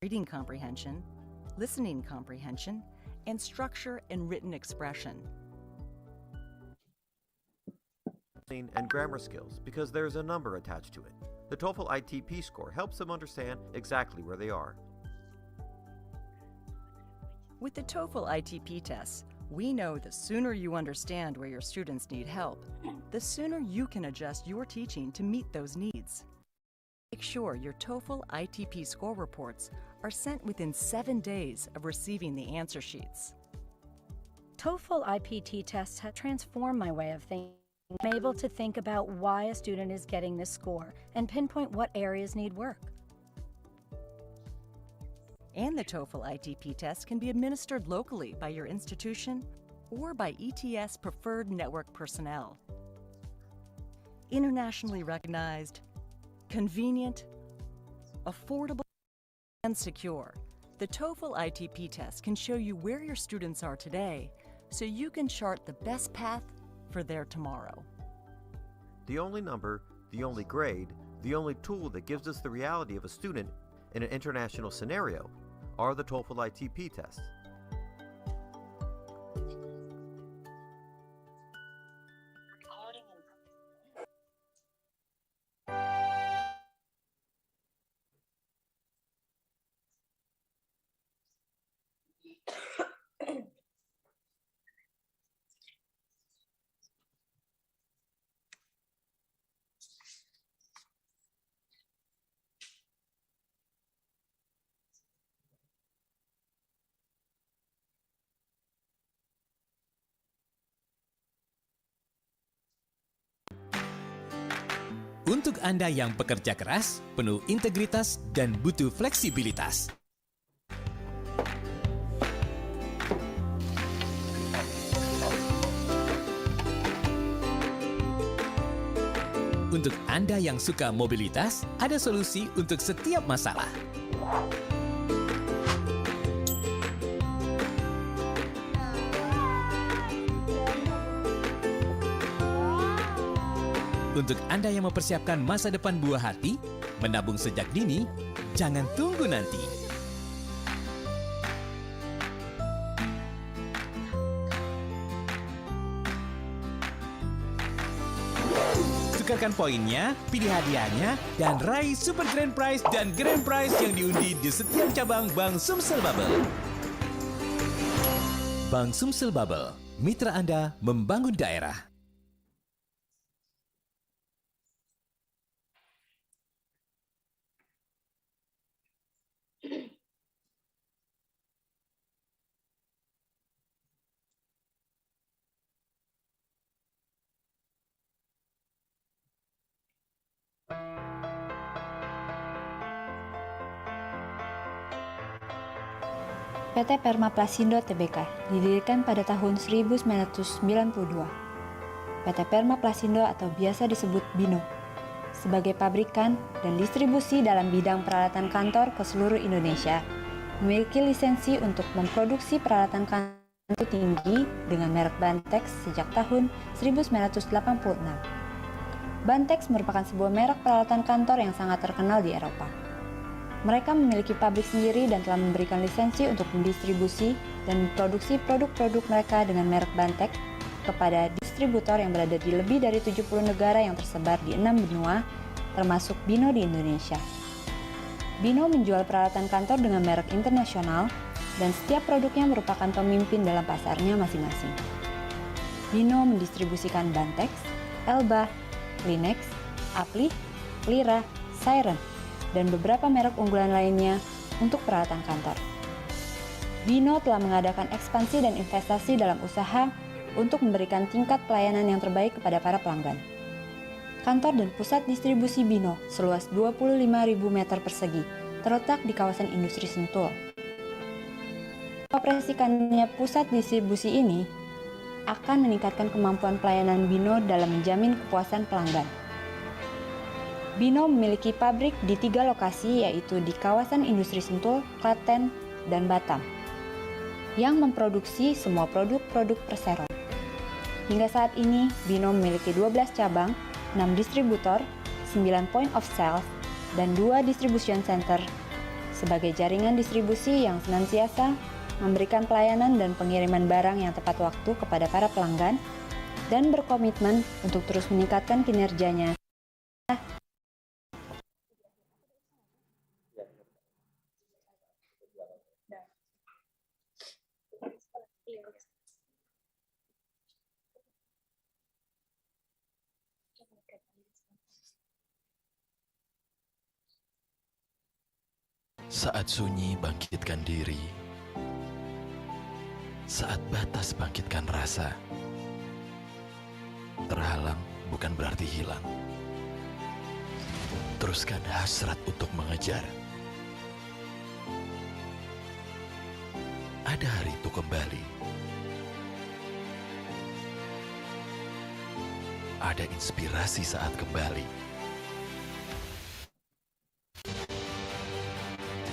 reading comprehension, listening comprehension, and structure and written expression. And grammar skills because there's a number attached to it. The TOEFL ITP score helps them understand exactly where they are. With the TOEFL ITP tests, we know the sooner you understand where your students need help, the sooner you can adjust your teaching to meet those needs. Make sure your TOEFL ITP score reports are sent within 7 days of receiving the answer sheets. TOEFL IPT tests have transformed my way of thinking. I'm able to think about why a student is getting this score and pinpoint what areas need work. And the TOEFL ITP test can be administered locally by your institution or by ETS preferred network personnel. Internationally recognized, convenient, affordable, and secure, the TOEFL ITP test can show you where your students are today so you can chart the best path for their tomorrow. The only number, the only grade, the only tool that gives us the reality of a student in an international scenario are the TOEFL ITP tests. Untuk Anda yang pekerja keras, penuh integritas, dan butuh fleksibilitas. Untuk Anda yang suka mobilitas, ada solusi untuk setiap masalah. Untuk Anda yang mempersiapkan masa depan buah hati, menabung sejak dini, jangan tunggu nanti. Tukarkan poinnya, pilih hadiahnya, dan raih Super Grand Prize dan Grand Prize yang diundi di setiap cabang Bank Sumsel Bubble. Bank Sumsel Bubble, mitra Anda membangun daerah. PT Permaplasindo Tbk didirikan pada tahun 1992. PT Permaplasindo atau biasa disebut BINO sebagai pabrikan dan distribusi dalam bidang peralatan kantor ke seluruh Indonesia, memiliki lisensi untuk memproduksi peralatan kantor tinggi dengan merek Bantex sejak tahun 1986. Bantex merupakan sebuah merek peralatan kantor yang sangat terkenal di Eropa. Mereka memiliki pabrik sendiri dan telah memberikan lisensi untuk mendistribusi dan memproduksi produk-produk mereka dengan merek Bantex kepada distributor yang berada di lebih dari 70 negara yang tersebar di 6 benua, termasuk BINO di Indonesia. BINO menjual peralatan kantor dengan merek internasional dan setiap produknya merupakan pemimpin dalam pasarnya masing-masing. BINO mendistribusikan Bantex, Elba, Kleenex, Apli, Lira, Siren, dan beberapa merek unggulan lainnya untuk peralatan kantor. BINO telah mengadakan ekspansi dan investasi dalam usaha untuk memberikan tingkat pelayanan yang terbaik kepada para pelanggan. Kantor dan pusat distribusi BINO seluas 25.000 meter persegi terletak di kawasan industri Sentul. Mengoperasikannya pusat distribusi ini akan meningkatkan kemampuan pelayanan BINO dalam menjamin kepuasan pelanggan. BINO memiliki pabrik di 3 lokasi, yaitu di kawasan industri Sentul, Klaten, dan Batam, yang memproduksi semua produk-produk Persero. Hingga saat ini, BINO memiliki 12 cabang, 6 distributor, 9 point of sale, dan 2 distribution center, sebagai jaringan distribusi yang senantiasa memberikan pelayanan dan pengiriman barang yang tepat waktu kepada para pelanggan dan berkomitmen untuk terus meningkatkan kinerjanya. Saat sunyi bangkitkan diri, saat batas bangkitkan rasa. Terhalang bukan berarti hilang. Teruskan hasrat untuk mengejar. Ada hari itu kembali. Ada inspirasi saat kembali.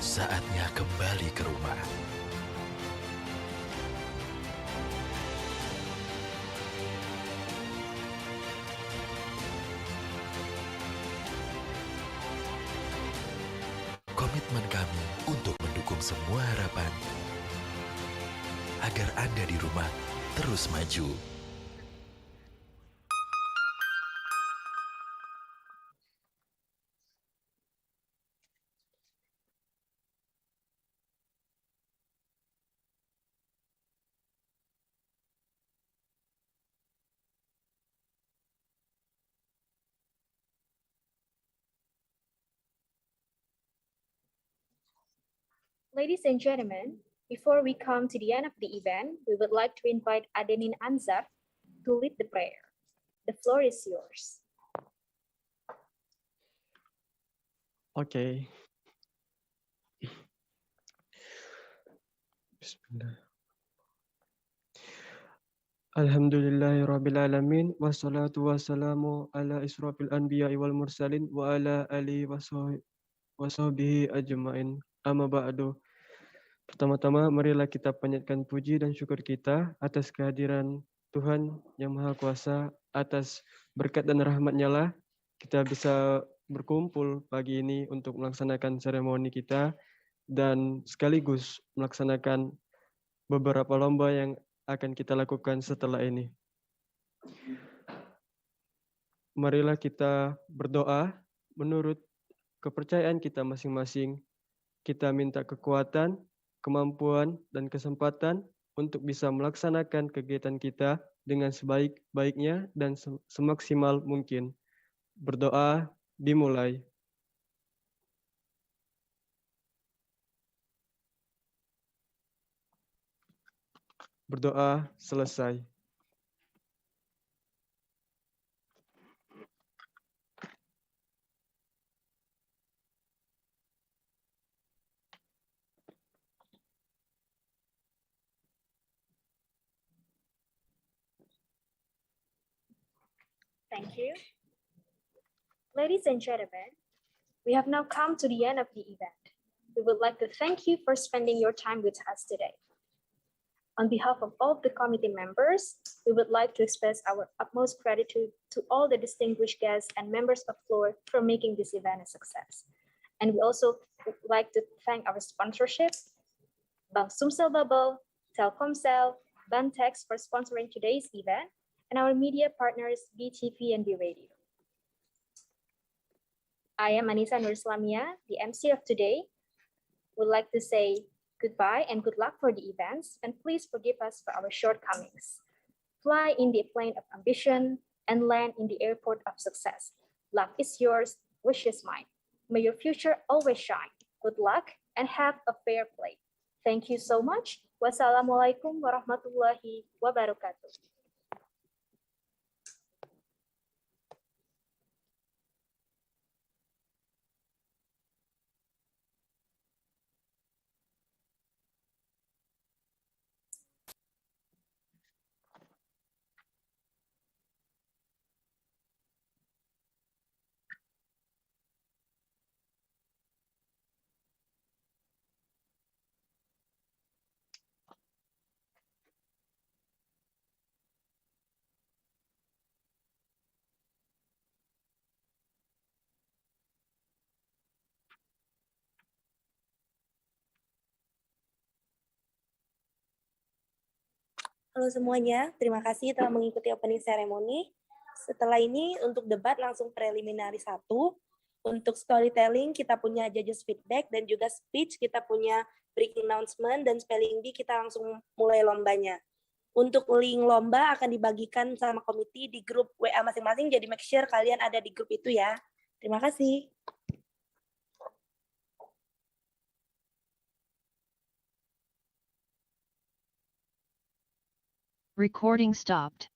Saatnya kembali ke rumah. Komitmen kami untuk mendukung semua harapan agar Anda di rumah terus maju. Ladies and gentlemen, before we come to the end of the event, we would like to invite Adenin Anzar to lead the prayer. The floor is yours. Okay. Bismillah. Alhamdulillahirabbil alamin wassalatu wassalamu ala israfil anbiya'i wal mursalin wa ala alihi washabihi ajmain. Amma ba'du. Pertama-tama marilah kita panjatkan puji dan syukur kita atas kehadiran Tuhan yang Maha Kuasa, atas berkat dan rahmat-Nya lah kita bisa berkumpul pagi ini untuk melaksanakan seremoni kita dan sekaligus melaksanakan beberapa lomba yang akan kita lakukan setelah ini. Marilah kita berdoa menurut kepercayaan kita masing-masing. Kita minta kekuatan, kemampuan, dan kesempatan untuk bisa melaksanakan kegiatan kita dengan sebaik-baiknya dan semaksimal mungkin. Berdoa dimulai. Berdoa selesai. Thank you. Ladies and gentlemen, we have now come to the end of the event. We would like to thank you for spending your time with us today. On behalf of all of the committee members, we would like to express our utmost gratitude to all the distinguished guests and members of FLOR for making this event a success. And we also would like to thank our sponsorship, Bank Sumsel Bubble, Telkomsel, Bantex for sponsoring today's event, and our media partners, BTV and B-Radio. I am Anissa Nur Islamia, the MC of today. Would like to say goodbye and good luck for the events, and please forgive us for our shortcomings. Fly in the plane of ambition and land in the airport of success. Luck is yours, wish is mine. May your future always shine. Good luck and have a fair play. Thank you so much. Wassalamualaikum warahmatullahi wabarakatuh. Halo semuanya, terima kasih telah mengikuti opening ceremony. Setelah ini untuk debat langsung preliminary 1. Untuk storytelling kita punya judges feedback dan juga speech kita punya breaking announcement dan spelling bee kita langsung mulai lombanya. Untuk link lomba akan dibagikan sama komite di grup WA masing-masing, jadi make sure kalian ada di grup itu ya. Terima kasih. Recording stopped.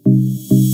you.